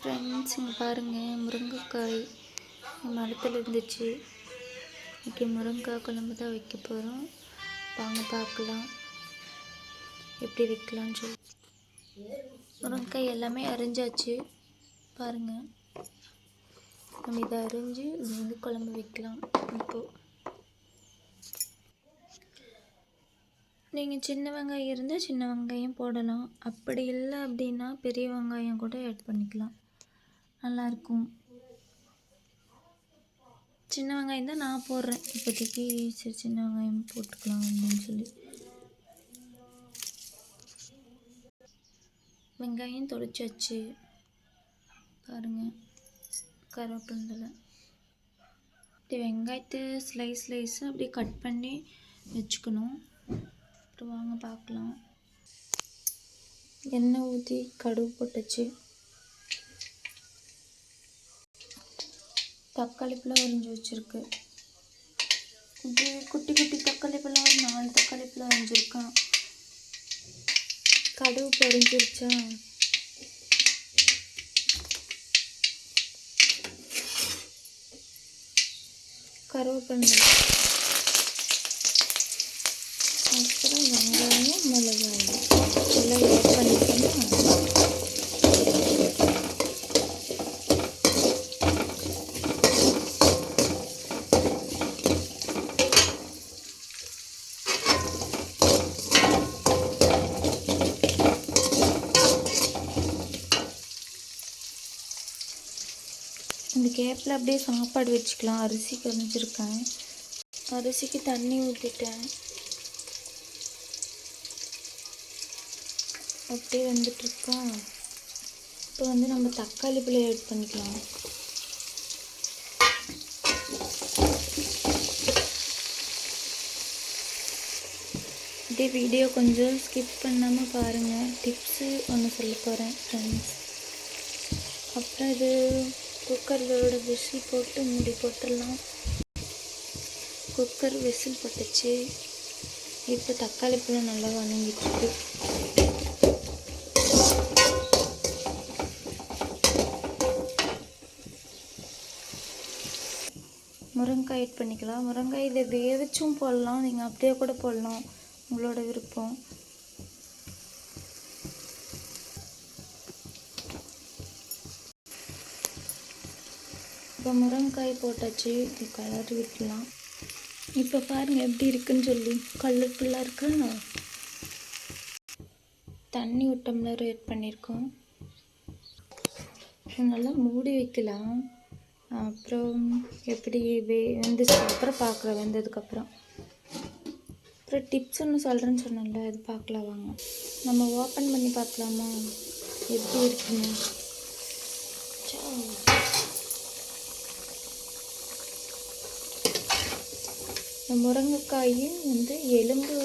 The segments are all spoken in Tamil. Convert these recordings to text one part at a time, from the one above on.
ஃப்ரெண்ட்ஸ், இங்கே பாருங்கள், முருங்கைக்காய் மரத்தில் இருந்துச்சு. இன்றைக்கி முருங்கைக்காய் குழம்பு தான் வைக்க போகிறோம். வாங்க பார்க்கலாம் எப்படி வைக்கலான்னு சொல்லி. முருங்கைக்காய் எல்லாமே அரிஞ்சாச்சு பாருங்கள். நம்ம இதை அரிஞ்சு இது வந்து குழம்பு வைக்கலாம். இப்போது நீங்கள் சின்ன வெங்காயம் இருந்தால் சின்ன வெங்காயம் போடலாம். அப்படி இல்லை அப்படின்னா பெரிய வெங்காயம் கூட ஆட் பண்ணிக்கலாம், நல்லாயிருக்கும். சின்ன வெங்காயம் தான் நான் போடுறேன் இப்போதைக்கு. சரி, சின்ன வெங்காயம் போட்டுக்கலாம் அப்படின்னு சொல்லி. வெங்காயம் தொளிச்சாச்சு பாருங்கள். கருவேப்பிலை இப்படி வெங்காயத்தை ஸ்லைஸாக அப்படியே கட் பண்ணி வச்சுக்கணும். அப்புறம் வாங்க பார்க்கலாம். எண்ணெய் ஊற்றி கடுகு போட்டுச்சு. தக்காளி பழம் அரிஞ்சு வச்சுருக்கு. இப்படி குட்டி குட்டி தக்காளி பழம் ஒரு 4 தக்காளி பழம் அரிஞ்சிருக்கான். கடுகு பொரிஞ்சிருச்சா. கருவேப்பிலை, அப்புறம் வெங்காயம், மிளகாய் எல்லாம் ஆட் பண்ணிக்கணும். இந்த கேப்பில் அப்படியே சாப்பாடு வச்சுக்கலாம். அரிசி கரைஞ்சிருக்கேன். அரிசிக்கு தண்ணி ஊற்றிட்டேன். அப்படியே வந்துட்டுருக்கா. இப்போ வந்து நம்ம தக்காளி பழம் ஆட் பண்ணிக்கலாம். இதே வீடியோ கொஞ்சம் ஸ்கிப் பண்ணாமல் பாருங்கள். டிப்ஸு ஒன்று சொல்ல போகிறேன் ஃப்ரெண்ட்ஸ். அப்புறம் இது குக்கரோட விசில் போட்டு மூடி போட்டுடலாம். குக்கர் விசில் போட்டுச்சு. இப்போ தக்காளி பழம் நல்லா வணங்கிட்டு முருங்கைக்காய் ஆட் பண்ணிக்கலாம். முருங்கைக்காய் இதை வேவிச்சும் போடலாம், நீங்கள் அப்படியே கூட போடலாம், உங்களோட விருப்பம். இப்போ முருங்கைக்காய் போட்டாச்சு. இது கலர் விட்டுலாம். இப்போ பாருங்கள் எப்படி இருக்குன்னு சொல்லி. கலர்ஃபுல்லாக இருக்கா. தண்ணி ஒரு டம்ளர் ஆட் பண்ணியிருக்கோம். நல்லா மூடி வைக்கலாம். அப்புறம் எப்படி வெந்துச்சு அப்புறம் பார்க்கலாம். வெந்ததுக்கப்புறம் அப்புறம் டிப்ஸ் ஒன்று சொல்கிறேன்னு சொன்னேன்ல, அது பார்க்கலாம் வாங்க. நம்ம ஓப்பன் பண்ணி பார்க்கலாமா எப்படி இருக்குன்னு. முருங்கைக்காயும் வந்து எலும்பு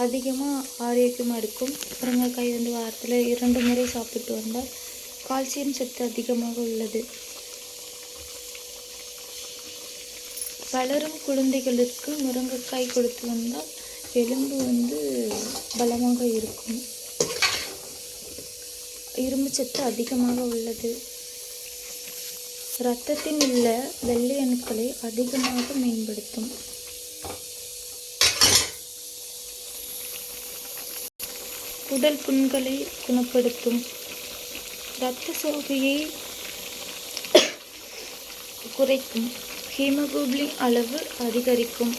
அதிகமாக ஆரோக்கியமாக இருக்கும். முருங்கைக்காய் வந்து வாரத்தில் 2 முறை சாப்பிட்டு வந்தால் கால்சியம் சத்து அதிகமாக உள்ளது. வளரும் குழந்தைகளுக்கு முருங்கைக்காய் கொடுத்து வந்தால் எலும்பு வந்து பலமாக இருக்கும். இரும்பு சத்து அதிகமாக உள்ளது. இரத்தத்தில் உள்ள வெள்ளை அணுக்களை அதிகமாக மேம்படுத்தும். உடல் புண்களை குணப்படுத்தும். இரத்த சோகையை குறைக்கும். ஹீமோகுளோபின் அளவு அதிகரிக்கும்.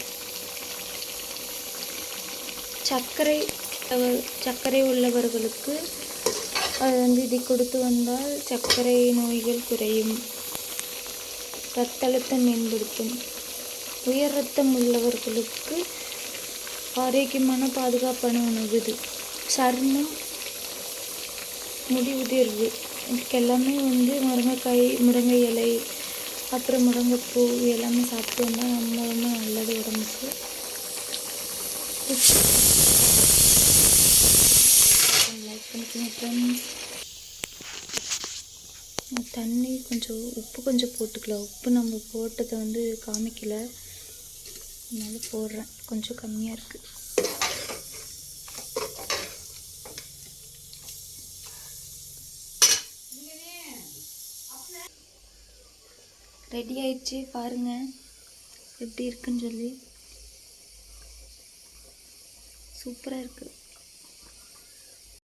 சர்க்கரை உள்ளவர்களுக்கு அது வந்து இதை கொடுத்து வந்தால் சர்க்கரை நோய்கள் குறையும். இரத்த அழுத்தம் மேம்படுத்தும். உயர் இரத்தம் உள்ளவர்களுக்கு ஆரோக்கியமான பாதுகாப்பான உணவு இது. சர்மம், முடி உதிர்வு இதுக்கு எல்லாமே வந்து முருங்கைக்காய், முருங்கை இலை, அப்புறம் முருங்கைப்பூ எல்லாமே சாப்பிட்டு வந்தால் ரொம்ப நல்லது உடம்புக்கு. லைக் பண்ணிக்கோங்க ஃப்ரெண்ட்ஸ். தண்ணி கொஞ்சம் உப்பு கொஞ்சம் போட்டுக்கலாம். உப்பு நம்ம போட்டதை வந்து காமிக்கல, அதனால போடுறேன். கொஞ்சம் கம்மியாக இருக்குது. ரெடி ஆயிடுச்சு பாருங்கள் எப்படி இருக்குன்னு சொல்லி. சூப்பராக இருக்குது.